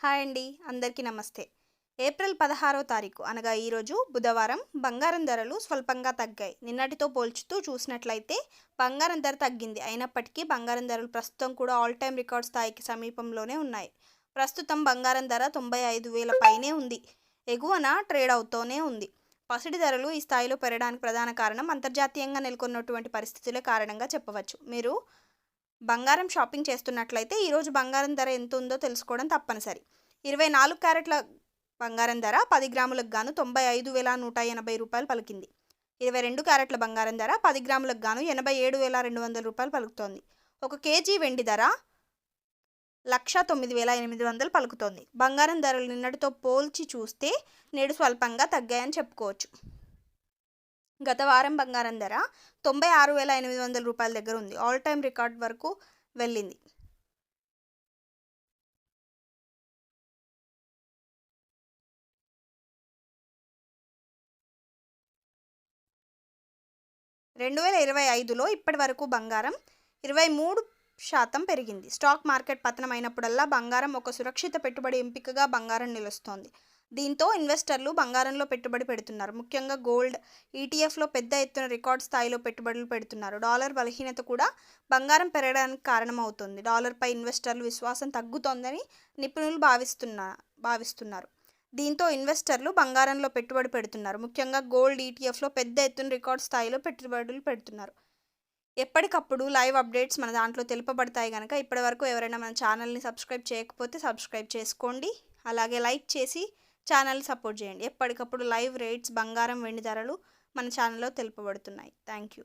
Hi అండి, అందరికీ నమస్తే. ఏప్రిల్ 16వ తారీఖు అనగా ఈరోజు బుధవారం బంగారం ధరలు స్వల్పంగా తగ్గాయి. నిన్నటితో పోల్చుతూ చూసినట్లయితే బంగారం ధర తగ్గింది. అయినప్పటికీ బంగారం ధరలు ప్రస్తుతం కూడా ఆల్ టైమ్ రికార్డ్ స్థాయికి సమీపంలోనే ఉన్నాయి. ప్రస్తుతం బంగారం ధర 95,000 పైనే ఉంది. ఎగువన ట్రేడ్ అవుతూనే ఉంది. పసిడి ధరలు ఈ స్థాయిలో పెరగడానికి ప్రధాన కారణం అంతర్జాతీయంగా నెలకొన్నటువంటి పరిస్థితులే కారణంగా చెప్పవచ్చు. మీరు బంగారం షాపింగ్ చేస్తున్నట్లయితే ఈరోజు బంగారం ధర ఎంత ఉందో తెలుసుకోవడం తప్పనిసరి. 24 క్యారెట్ల బంగారం ధర 10 గ్రాములకు గాను 95,180 రూపాయలు పలికింది. 22 క్యారెట్ల బంగారం ధర 10 గ్రాములకు గాను 87,200 రూపాయలు పలుకుతోంది. 1 కేజీ వెండి ధర 1,09,800 పలుకుతోంది. బంగారం ధరలు నిన్నటితో పోల్చి చూస్తే నేడు స్వల్పంగా తగ్గాయని చెప్పుకోవచ్చు. గత వారం బంగారం ధర 96,800 రూపాయల దగ్గర ఉంది. ఆల్ టైమ్ రికార్డ్ వరకు వెళ్ళింది. రెండు 2025లో ఇప్పటి వరకు బంగారం 23% పెరిగింది. స్టాక్ మార్కెట్ పతనం అయినప్పుడల్లా బంగారం ఒక సురక్షిత పెట్టుబడి ఎంపికగా బంగారం నిలుస్తోంది. దీంతో ఇన్వెస్టర్లు బంగారంలో పెట్టుబడి పెడుతున్నారు. ముఖ్యంగా గోల్డ్ ఈటీఎఫ్లో పెద్ద ఎత్తున రికార్డ్ స్థాయిలో పెట్టుబడులు పెడుతున్నారు. డాలర్ బలహీనత కూడా బంగారం పెరగడానికి కారణమవుతుంది. డాలర్పై ఇన్వెస్టర్లు విశ్వాసం తగ్గుతోందని నిపుణులు భావిస్తున్నారు. దీంతో ఇన్వెస్టర్లు బంగారంలో పెట్టుబడి పెడుతున్నారు. ముఖ్యంగా గోల్డ్ ఈటీఎఫ్లో పెద్ద ఎత్తున రికార్డ్ స్థాయిలో పెట్టుబడులు పెడుతున్నారు. ఎప్పటికప్పుడు లైవ్ అప్డేట్స్ మన దాంట్లో తెలుపబడతాయి కనుక ఇప్పటివరకు ఎవరైనా మన ఛానల్ని సబ్స్క్రైబ్ చేయకపోతే సబ్స్క్రైబ్ చేసుకోండి. అలాగే లైక్ చేసి ఛానల్ని సపోర్ట్ చేయండి. ఎప్పటికప్పుడు లైవ్ రేట్స్ బంగారం వెండి ధరలు మన ఛానల్లో తెలుపబడుతున్నాయి. Thank you.